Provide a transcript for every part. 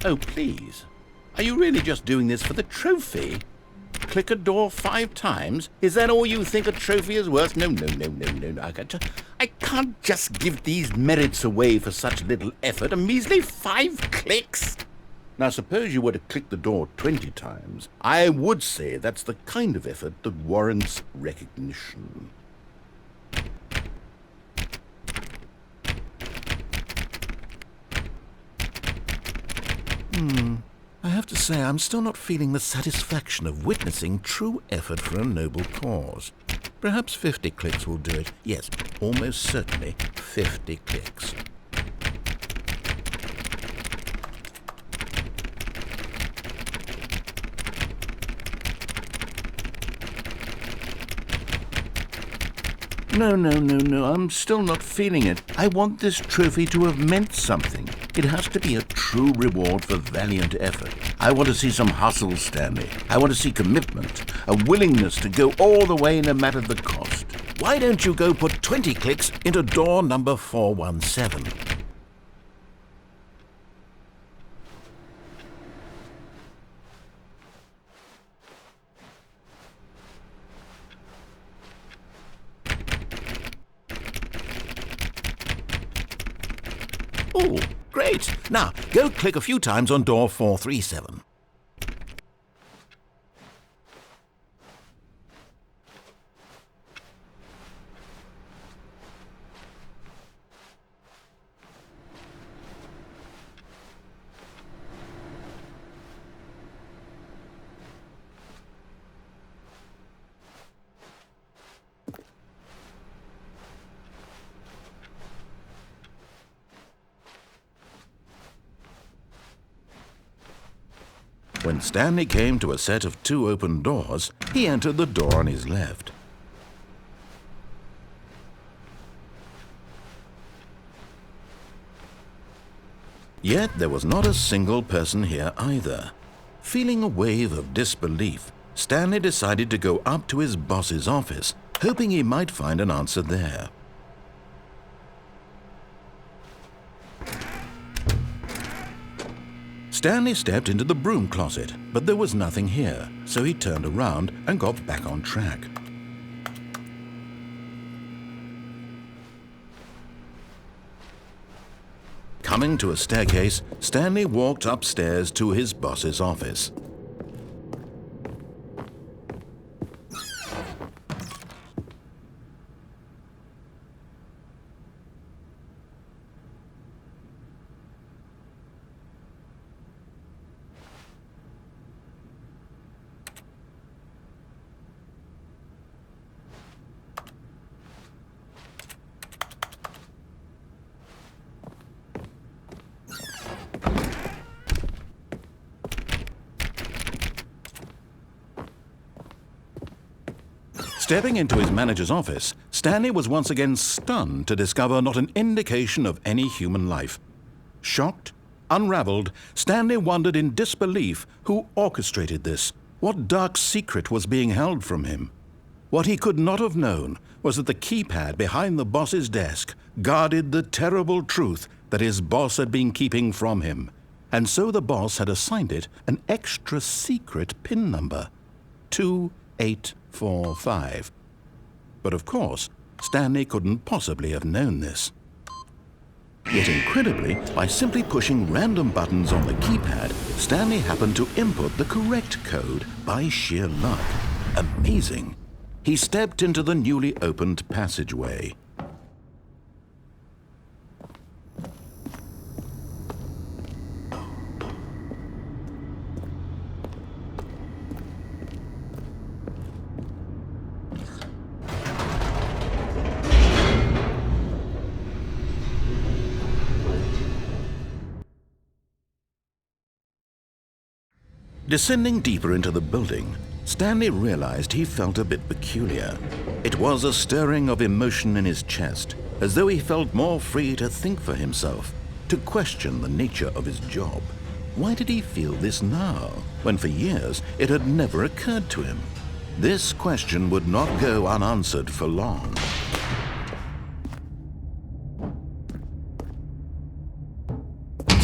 Oh, please. Are you really just doing this for the trophy? Click a door 5 times? Is that all you think a trophy is worth? No. I can't just give these merits away for such little effort. A measly 5 clicks? Now, suppose you were to click the door 20 times. I would say that's the kind of effort that warrants recognition. I have to say, I'm still not feeling the satisfaction of witnessing true effort for a noble cause. Perhaps 50 clicks will do it. Yes, almost certainly 50 clicks. No, I'm still not feeling it. I want this trophy to have meant something. It has to be a true reward for valiant effort. I want to see some hustle, Stanley. I want to see commitment, a willingness to go all the way no matter the cost. Why don't you go put 20 clicks into door number 417? Oh, great. Now, go click a few times on door 437. When Stanley came to a set of 2 open doors, he entered the door on his left. Yet there was not a single person here either. Feeling a wave of disbelief, Stanley decided to go up to his boss's office, hoping he might find an answer there. Stanley stepped into the broom closet, but there was nothing here, so he turned around and got back on track. Coming to a staircase, Stanley walked upstairs to his boss's office. Stepping into his manager's office, Stanley was once again stunned to discover not an indication of any human life. Shocked, unraveled, Stanley wondered in disbelief who orchestrated this, what dark secret was being held from him. What he could not have known was that the keypad behind the boss's desk guarded the terrible truth that his boss had been keeping from him, and so the boss had assigned it an extra secret PIN number, 2845. But of course, Stanley couldn't possibly have known this. Yet incredibly, by simply pushing random buttons on the keypad, Stanley happened to input the correct code by sheer luck. Amazing. He stepped into the newly opened passageway. Descending deeper into the building, Stanley realized he felt a bit peculiar. It was a stirring of emotion in his chest, as though he felt more free to think for himself, to question the nature of his job. Why did he feel this now, when for years it had never occurred to him? This question would not go unanswered for long.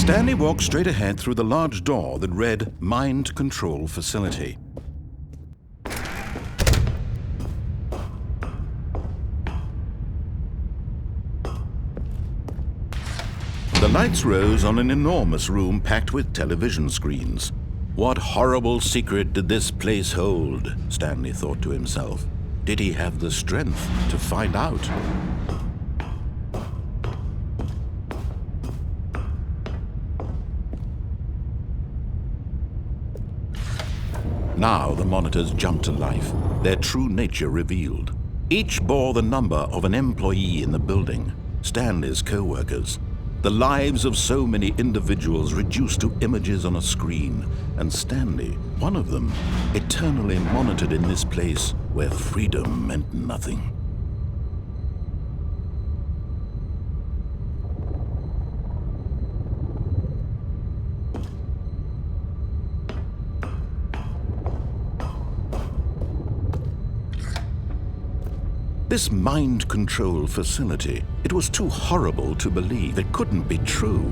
Stanley walked straight ahead through the large door that read Mind Control Facility. The lights rose on an enormous room packed with television screens. What horrible secret did this place hold? Stanley thought to himself. Did he have the strength to find out? Now the monitors jumped to life, their true nature revealed. Each bore the number of an employee in the building, Stanley's co-workers. The lives of so many individuals reduced to images on a screen, and Stanley, one of them, eternally monitored in this place where freedom meant nothing. This mind control facility, it was too horrible to believe. It couldn't be true.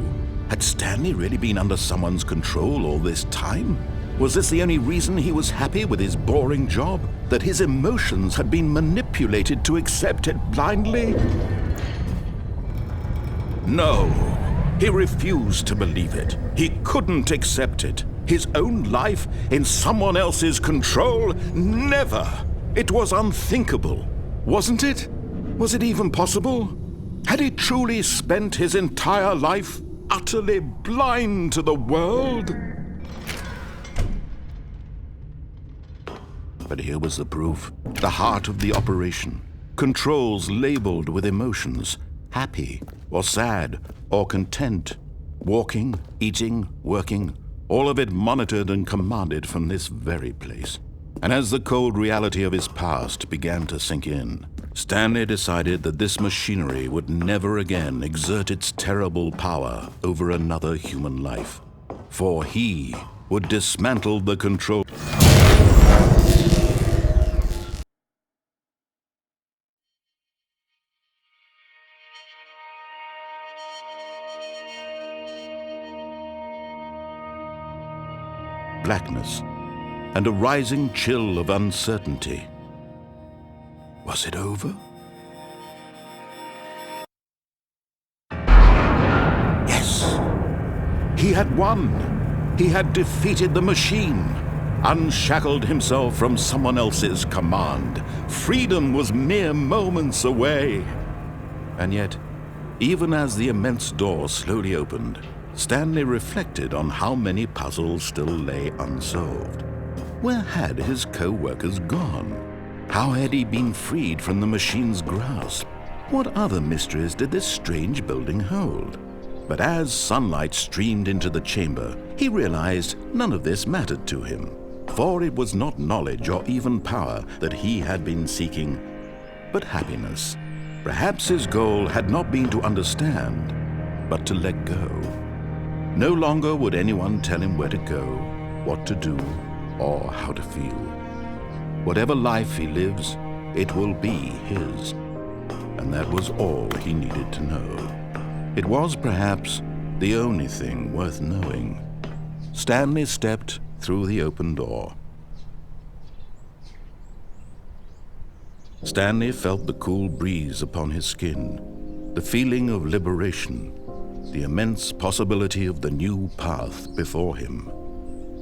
Had Stanley really been under someone's control all this time? Was this the only reason he was happy with his boring job? That his emotions had been manipulated to accept it blindly? No, he refused to believe it. He couldn't accept it. His own life in someone else's control? Never! It was unthinkable. Wasn't it? Was it even possible? Had he truly spent his entire life utterly blind to the world? But here was the proof. The heart of the operation. Controls labeled with emotions. Happy or sad or content. Walking, eating, working. All of it monitored and commanded from this very place. And as the cold reality of his past began to sink in, Stanley decided that this machinery would never again exert its terrible power over another human life. For he would dismantle the control. Blackness and a rising chill of uncertainty. Was it over? Yes! He had won! He had defeated the machine, unshackled himself from someone else's command. Freedom was mere moments away. And yet, even as the immense door slowly opened, Stanley reflected on how many puzzles still lay unsolved. Where had his co-workers gone? How had he been freed from the machine's grasp? What other mysteries did this strange building hold? But as sunlight streamed into the chamber, he realized none of this mattered to him, for it was not knowledge or even power that he had been seeking, but happiness. Perhaps his goal had not been to understand, but to let go. No longer would anyone tell him where to go, what to do, or how to feel. Whatever life he lives, it will be his. And that was all he needed to know. It was perhaps the only thing worth knowing. Stanley stepped through the open door. Stanley felt the cool breeze upon his skin, the feeling of liberation, the immense possibility of the new path before him.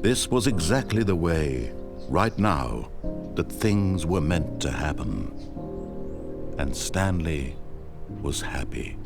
This was exactly the way, right now, that things were meant to happen. And Stanley was happy.